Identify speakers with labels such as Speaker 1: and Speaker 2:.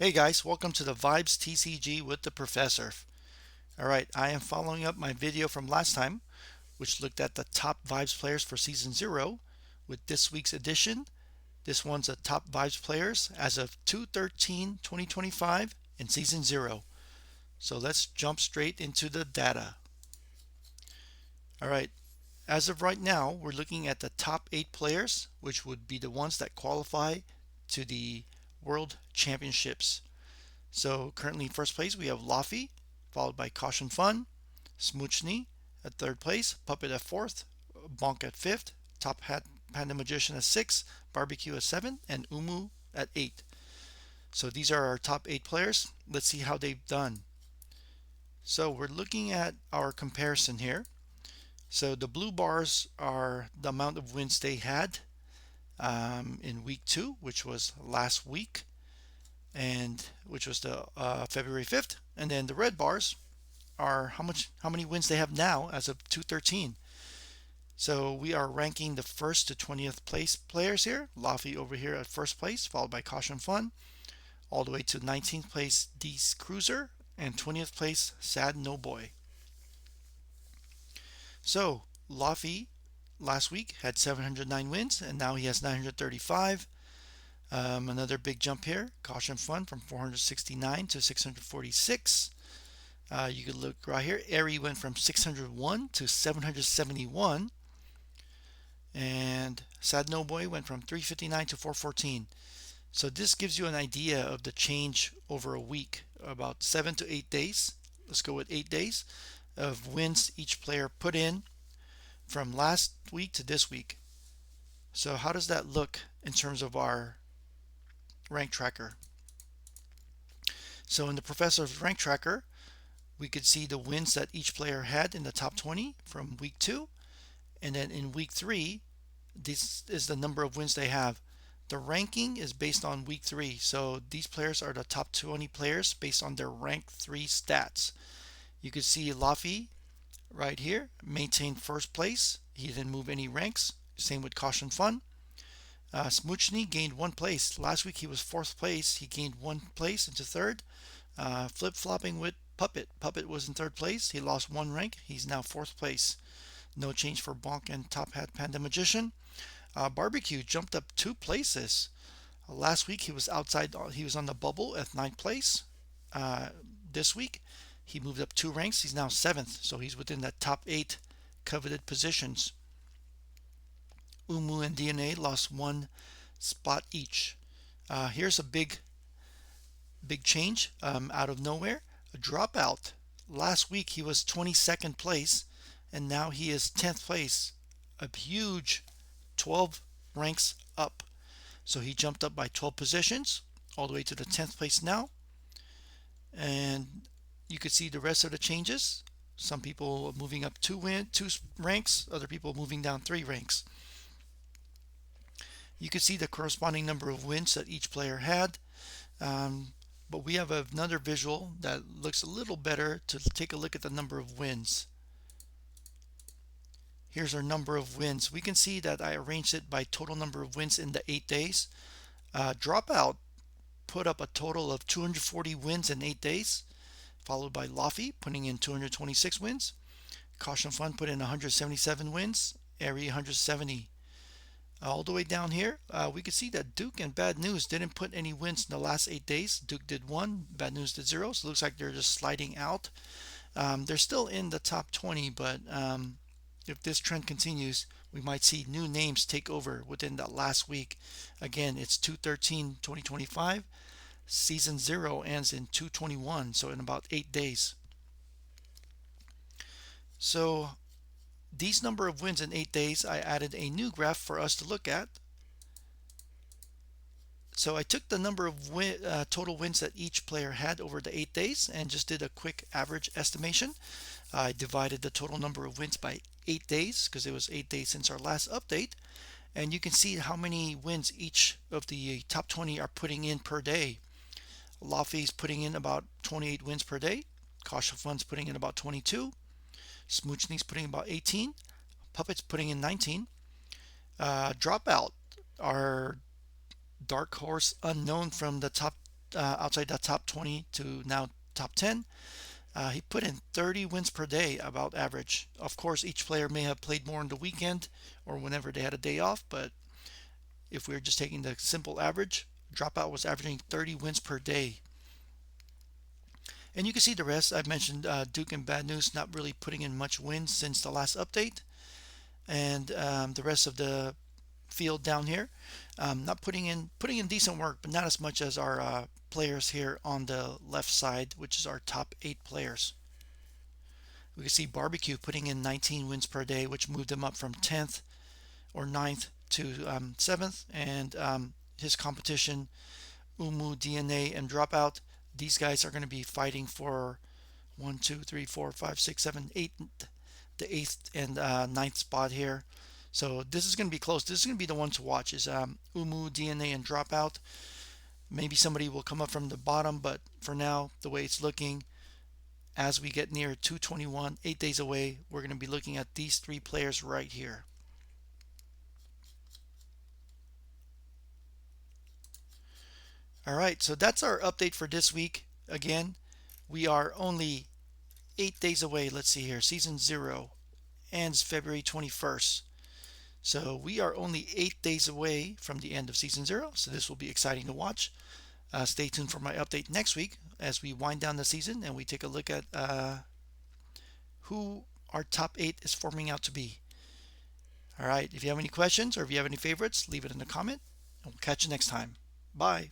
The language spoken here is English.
Speaker 1: Hey guys, welcome to the Vibes TCG with the Professerf. Alright, I am following up my video from last time, which looked at the top Vibes players for Season 0 with this week's edition. This one's the top Vibes players as of 2/13/2025 in Season 0. So let's jump straight into the data. Alright, as of right now, we're looking at the top 8 players, which would be the ones that qualify to the World Championships. So currently in first place we have Laffy, followed by Caution Fun, Smoochny at third place, Puppet at fourth, Bonk at fifth, Top Hat Panda Magician at six, Barbecue at seven, and Umu at eight. So these are our top 8 players. Let's see how they've done. So we're looking at our comparison here. So the blue bars are the amount of wins they had in week 2, which was last week, and which was the February 5th, and then the red bars are how many wins they have now as of 2/13. So we are ranking the first to 20th place players here. Laffy over here at first place, followed by Caution Fun, all the way to 19th place D's Cruiser, and 20th place Sad No Boy. So Laffy last week had 709 wins, and now he has 935. Another big jump here. Caution Fun from 469 to 646. You could look right here. Airy went from 601 to 771. And Sad No Boy went from 359 to 414. So this gives you an idea of the change over a week, about 7 to 8 days. Let's go with 8 days of wins each player put in from last week to this week. So how does that look in terms of our rank tracker? So in the Professor's rank tracker, we could see the wins that each player had in the top 20 from week 2, and then in week 3 this is the number of wins they have. The ranking is based on week 3, so these players are the top 20 players based on their rank 3 stats. You can see Laffy right here maintained first place. He didn't move any ranks. Same with Caution Fun. Smoochny gained 1 place. Last week he was 4th place. He gained 1 place into 3rd. Flip-flopping with Puppet. Puppet was in 3rd place. He lost 1 rank. He's now 4th place. No change for Bonk and Top Hat Panda Magician. Barbecue jumped up 2 places. Last week he was outside. He was on the bubble at 9th place. This week he moved up 2 ranks. He's now 7th. So he's within that top 8 coveted positions. Umu and DNA lost 1 spot each. Here's a big change out of nowhere. A dropout. Last week he was 22nd place, and now he is 10th place. A huge 12 ranks up. So he jumped up by 12 positions, all the way to the 10th place now. And you could see the rest of the changes. Some people moving up 2 ranks, other people moving down 3 ranks. You can see the corresponding number of wins that each player had. But we have another visual that looks a little better to take a look at the number of wins. Here's our number of wins. We can see that I arranged it by total number of wins in the 8 days. Dropout put up a total of 240 wins in 8 days, followed by Laffy putting in 226 wins. Caution Fun put in 177 wins. Airy 170. All the way down here, we can see that Duke and Bad News didn't put any wins in the last 8 days. Duke did 1, Bad News did 0, so it looks like they're just sliding out. They're still in the top 20, but if this trend continues, we might see new names take over within that last week. Again, it's 2/13/2025. Season 0 ends in 2/21, so in about 8 days. So these number of wins in 8 days, I added a new graph for us to look at. So I took the number of total wins that each player had over the 8 days and just did a quick average estimation. I divided the total number of wins by 8 days because it was 8 days since our last update. And you can see how many wins each of the top 20 are putting in per day. Laffy's putting in about 28 wins per day. Caution Fun's putting in about 22. Smoochny's putting about 18. Puppet's putting in 19. Dropout, our dark horse unknown from the top outside the top 20 to now top 10. He put in 30 wins per day, about average. Of course, each player may have played more on the weekend or whenever they had a day off, but if we're just taking the simple average, Dropout was averaging 30 wins per day. And you can see the rest. I've mentioned Duke and Bad News not really putting in much wins since the last update. And the rest of the field down here, not putting in decent work, but not as much as our players here on the left side, which is our top 8 players. We can see Barbecue putting in 19 wins per day, which moved him up from 10th or 9th to 7th. And his competition, Umu, DNA, and Dropout, these guys are going to be fighting for 1, 2, 3, 4, 5, 6, 7, 8, the 8th and 9th spot here. So this is going to be close. This is going to be the one to watch is Umu, DNA, and Dropout. Maybe somebody will come up from the bottom, but for now, the way it's looking, as we get near 221, 8 days away, we're going to be looking at these 3 players right here. All right, so that's our update for this week. Again, we are only 8 days away. Let's see here. Season 0 ends February 21st. So we are only 8 days away from the end of Season 0. So this will be exciting to watch. Stay tuned for my update next week as we wind down the season and we take a look at who our top 8 is forming out to be. All right, if you have any questions or if you have any favorites, leave it in the comment. And we'll catch you next time. Bye.